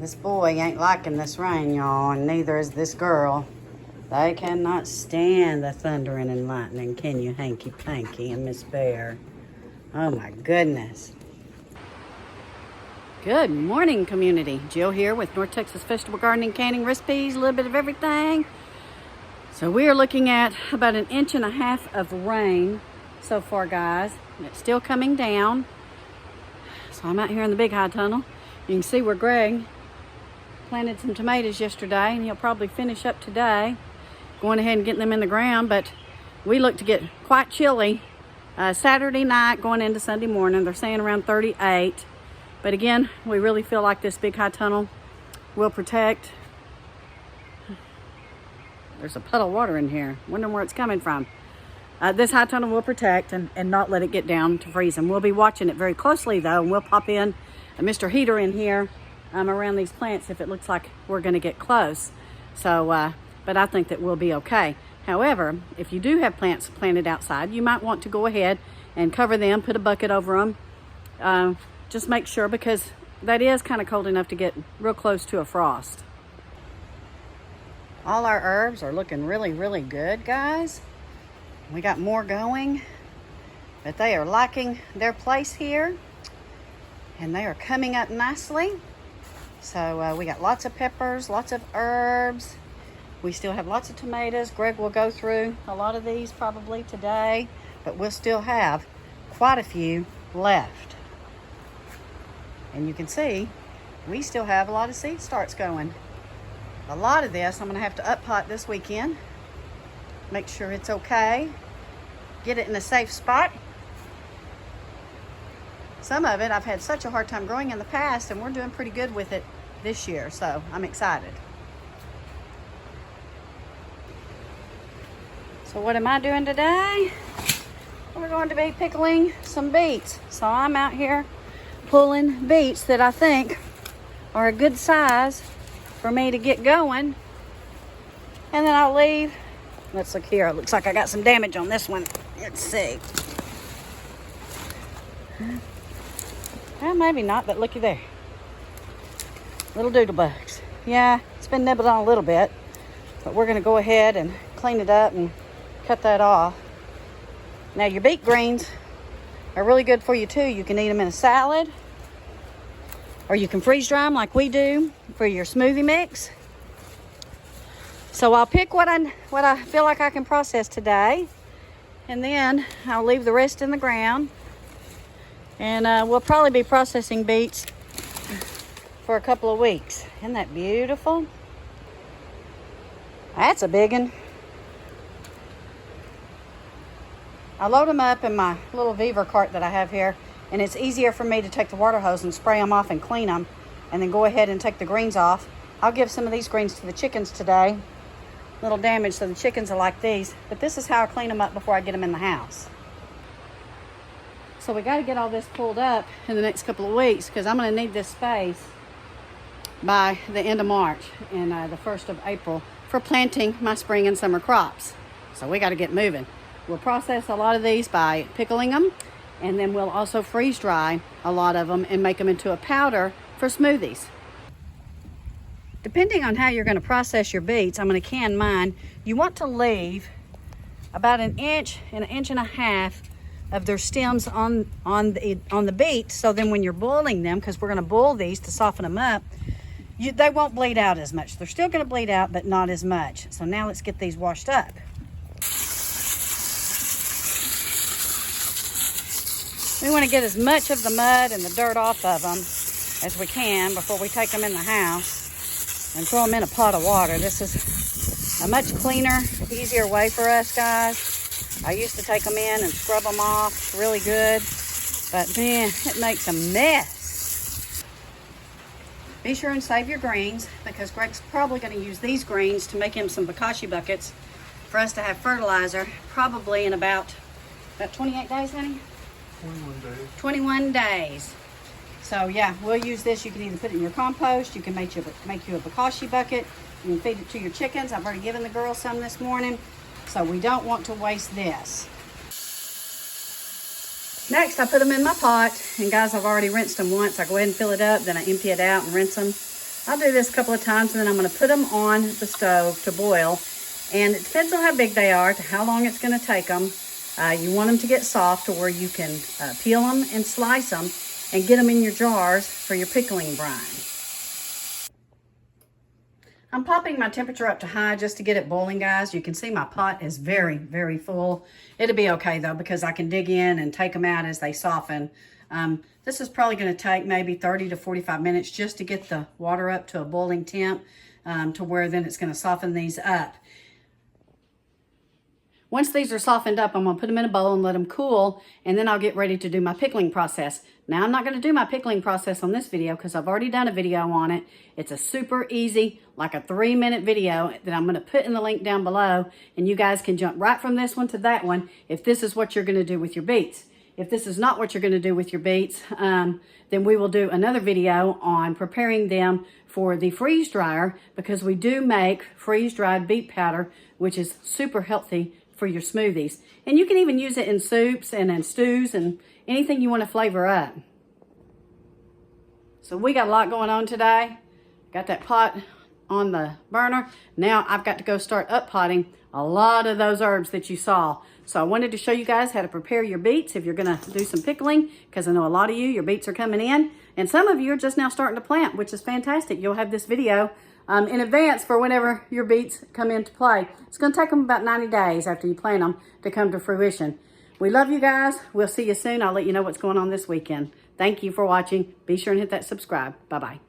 This boy ain't liking this rain, y'all, and neither is this girl. They cannot stand the thundering and lightning, can you, Hanky Panky and Miss Bear? Oh my goodness. Good morning, community. Jill here with North Texas Vegetable Gardening, Canning Recipes, a little bit of everything. So we are looking at about 1.5 inches of rain so far, guys. It's still coming down. So I'm out here in the big high tunnel. You can see where Greg planted some tomatoes yesterday, and he'll probably finish up today, going ahead and getting them in the ground. But we look to get quite chilly Saturday night going into Sunday morning. They're saying around 38. But again, we really feel like this big high tunnel will protect. There's a puddle of water in here. Wondering where it's coming from. This high tunnel will protect and not let it get down to freezing. We'll be watching it very closely though, and we'll pop in a Mr. Heater in here around these plants if it looks like we're going to get close. So, but I think that we'll be okay. However, if you do have plants planted outside, you might want to go ahead and cover them, put a bucket over them. Just make sure, because that is kind of cold enough to get real close to a frost. All our herbs are looking really, really good, guys. We got more going, but they are liking their place here, and they are coming up nicely. So we got lots of peppers, lots of herbs. We still have lots of tomatoes. Greg will go through a lot of these probably today, but we'll still have quite a few left. And you can see we still have a lot of seed starts going. A lot of this I'm going to have to up pot this weekend. Make sure it's okay. Get it in a safe spot. Some of it I've had such a hard time growing in the past, and we're doing pretty good with it this year, so I'm excited. So what am I doing today? We're going to be pickling some beets. So I'm out here pulling beets that I think are a good size for me to get going. And then I'll leave. Let's look here. It looks like I got some damage on this one. Let's see. Well, maybe not, but looky there. Little doodle bugs. Yeah, it's been nibbled on a little bit, but we're going to go ahead and clean it up and cut that off. Now, your beet greens are really good for you too. You can eat them in a salad, or you can freeze dry them like we do for your smoothie mix. So I'll pick what I feel like I can process today, and then I'll leave the rest in the ground. And we'll probably be processing beets for a couple of weeks. Isn't that beautiful? That's a big one. I load them up in my little Beaver cart that I have here, and it's easier for me to take the water hose and spray them off and clean them, and then go ahead and take the greens off. I'll give some of these greens to the chickens today. Little damage, so the chickens are like these, but this is how I clean them up before I get them in the house. So we got to get all this pulled up in the next couple of weeks, because I'm going to need this space by the end of March and the 1st of April for planting my spring and summer crops. So we got to get moving. We'll process a lot of these by pickling them, and then we'll also freeze dry a lot of them and make them into a powder for smoothies. Depending on how you're going to process your beets, I'm going to can mine. You want to leave about 1 inch and 1.5 inches of their stems on the beet, so then when you're boiling them, because we're going to boil these to soften them up, they won't bleed out as much. They're still going to bleed out, but not as much. So now let's get these washed up. We want to get as much of the mud and the dirt off of them as we can before we take them in the house and throw them in a pot of water. This is a much cleaner, easier way for us, guys. I used to take them in and scrub them off really good, but man, it makes a mess. Be sure and save your greens, because Greg's probably going to use these greens to make him some bokashi buckets for us to have fertilizer, probably in about 28 days, honey? 21 days. 21 days. So yeah, we'll use this. You can either put it in your compost, you can make you a bokashi bucket, you can feed it to your chickens. I've already given the girls some this morning, so we don't want to waste this. Next, I put them in my pot, and guys, I've already rinsed them once. I go ahead and fill it up, then I empty it out and rinse them I'll do this a couple of times, and then I'm going to put them on the stove to boil. And it depends on how big they are, to how long it's going to take them. You want them to get soft to where you can peel them and slice them and get them in your jars for your pickling brine. I'm popping my temperature up to high just to get it boiling, guys. You can see my pot is very, very full. It'll be okay, though, because I can dig in and take them out as they soften. This is probably going to take maybe 30 to 45 minutes just to get the water up to a boiling temp, to where then it's going to soften these up. Once these are softened up, I'm going to put them in a bowl and let them cool, and then I'll get ready to do my pickling process. Now, I'm not going to do my pickling process on this video because I've already done a video on it. It's a super easy, like a 3-minute video that I'm going to put in the link down below, and you guys can jump right from this one to that one if this is what you're going to do with your beets. If this is not what you're going to do with your beets, then we will do another video on preparing them for the freeze dryer, because we do make freeze-dried beet powder, which is super healthy for your smoothies. And you can even use it in soups and in stews and anything you want to flavor up. So we got a lot going on today. Got that pot on the burner. Now I've got to go start up potting a lot of those herbs that you saw. So I wanted to show you guys how to prepare your beets if you're going to do some pickling, because I know a lot of you, your beets are coming in, and some of you are just now starting to plant, which is fantastic. You'll have this video in advance for whenever your beets come into play. It's going to take them about 90 days after you plant them to come to fruition. We love you guys. We'll see you soon. I'll let you know what's going on this weekend. Thank you for watching. Be sure and hit that subscribe. Bye-bye.